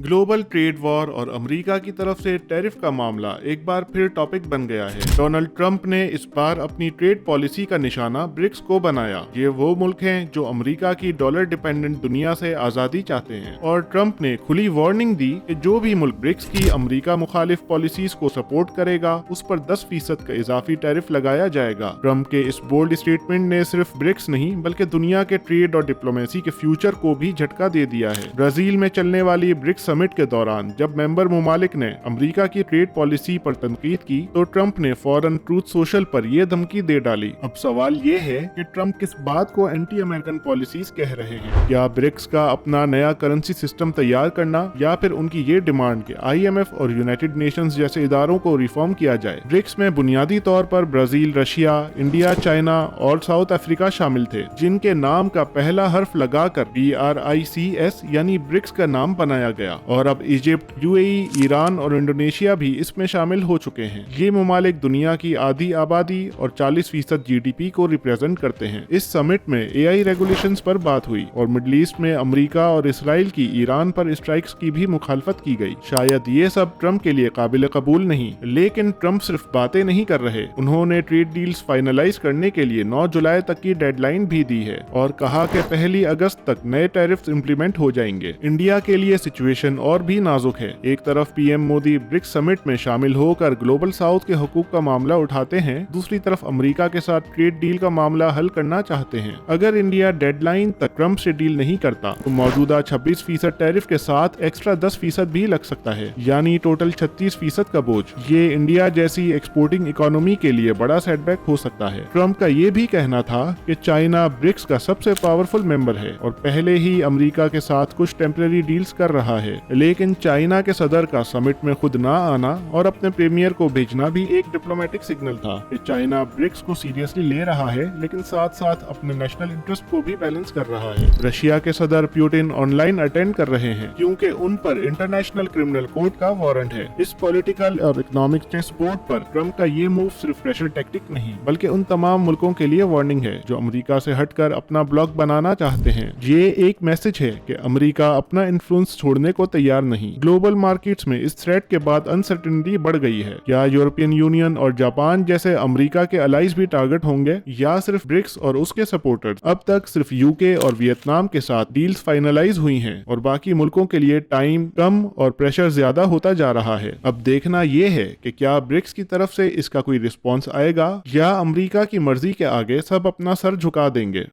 Global trade war और America की तरफ से टैरिफ का मामला एक बार फिर टॉपिक बन गया है। डोनाल्ड ट्रंप ने इस बार अपनी ट्रेड पॉलिसी का निशाना ब्रिक्स को बनाया। ये वो मुल्क हैं जो अमेरिका की डॉलर डिपेंडेंट दुनिया से आजादी चाहते हैं और ट्रंप ने खुली वार्निंग दी कि जो भी मुल्क ब्रिक्स की अमेरिका मुखालिफ पॉलिसीज को सपोर्ट करेगा उस पर 10% का इजाफी टैरिफ लगाया जाएगा। ट्रंप के इस बोल्ड स्टेटमेंट ने सिर्फ ब्रिक्स नहीं बल्कि दुनिया के ट्रेड और डिप्लोमेसी के फ्यूचर को भी झटका दे दिया है। ब्राजील में चलने वाली ब्रिक्स समिट के दौरान जब मेंबर ममालिक ने अमेरिका की ट्रेड पॉलिसी पर तनकीद की तो ट्रंप ने फौरन ट्रूथ सोशल पर यह धमकी दे डाली। अब सवाल ये है कि ट्रंप किस बात को एंटी अमेरिकन पॉलिसीज कह रहे हैं, क्या ब्रिक्स का अपना नया करेंसी सिस्टम तैयार करना या फिर उनकी ये डिमांड कि IMF और यूनाइटेड नेशंस जैसे इदारों को रिफॉर्म किया जाए। ब्रिक्स में बुनियादी तौर पर ब्राजील, रशिया, इंडिया, चाइना और साउथ अफ्रीका शामिल थे, जिनके नाम का पहला हर्फ लगाकर BRICS यानी ब्रिक्स का नाम बनाया गया और अब इजिप्ट, UAE, ईरान और इंडोनेशिया भी इसमें शामिल हो चुके हैं। ये ममालिक दुनिया की आधी आबादी और 40% GDP को रिप्रेजेंट करते हैं। इस समिट में AI रेगुलेशंस पर बात हुई और मिडल ईस्ट में अमेरिका और इसराइल की ईरान पर स्ट्राइक्स की भी मुखालफत की गई। शायद ये सब ट्रंप के लिए काबिल कबूल नहीं, लेकिन ट्रंप सिर्फ बातें नहीं कर रहे, उन्होंने ट्रेड डील्स फाइनलाइज करने के लिए 9 जुलाई तक की डेडलाइन भी दी है और कहा कि 1 अगस्त तक नए टैरिफ्स इंप्लीमेंट हो जाएंगे। इंडिया के लिए सिचुएशन और भी नाजुक है। एक तरफ PM मोदी ब्रिक्स समिट में शामिल होकर ग्लोबल साउथ के हुकूक का मामला उठाते हैं, दूसरी तरफ अमेरिका के साथ ट्रेड डील का मामला हल करना चाहते हैं। अगर इंडिया डेडलाइन तक ट्रंप से डील नहीं करता तो मौजूदा 26% टैरिफ के साथ एक्स्ट्रा 10% भी लग सकता है, यानी टोटल 36% का बोझ। ये इंडिया जैसी एक्सपोर्टिंग इकोनॉमी के लिए बड़ा सेटबैक हो सकता है। ट्रंप का ये भी कहना था कि चाइना ब्रिक्स का सबसे पावरफुल मेंबर है और पहले ही अमेरिका के साथ कुछ टेम्पररी डील्स कर रहा है, लेकिन चाइना के सदर का समिट में खुद ना आना और अपने प्रीमियर को भेजना भी एक डिप्लोमेटिक सिग्नल था कि चाइना ब्रिक्स को सीरियसली ले रहा है, लेकिन साथ साथ अपने नेशनल इंटरेस्ट को भी बैलेंस कर रहा है। रशिया के सदर पुतिन ऑनलाइन अटेंड कर रहे हैं क्योंकि उन पर इंटरनेशनल क्रिमिनल कोर्ट का वारंट है। इस पॉलिटिकल और इकोनॉमिक चेस बोर्ड पर ट्रंप का ये मूव सिर्फ प्रेशर टैक्टिक नहीं बल्कि उन तमाम मुल्कों के लिए वार्निंग है जो अमेरिका से हटकर अपना ब्लॉक बनाना चाहते हैं। ये एक मैसेज है कि अमेरिका अपना इन्फ्लुएंस छोड़ने को तैयार नहीं। ग्लोबल मार्केट्स में इस थ्रेट के बाद अनसर्टेनिटी बढ़ गई है। क्या यूरोपियन यूनियन और जापान जैसे अमेरिका के अलाइज भी टारगेट होंगे या सिर्फ ब्रिक्स और उसके सपोर्टर्स? अब तक सिर्फ UK और वियतनाम के साथ डील्स फाइनलाइज हुई हैं और बाकी मुल्कों के लिए टाइम कम और प्रेशर ज्यादा होता जा रहा है। अब देखना यह है कि क्या ब्रिक्स की तरफ से इसका कोई रिस्पॉन्स आएगा या अमेरिका की मर्जी के आगे सब अपना सर झुका देंगे।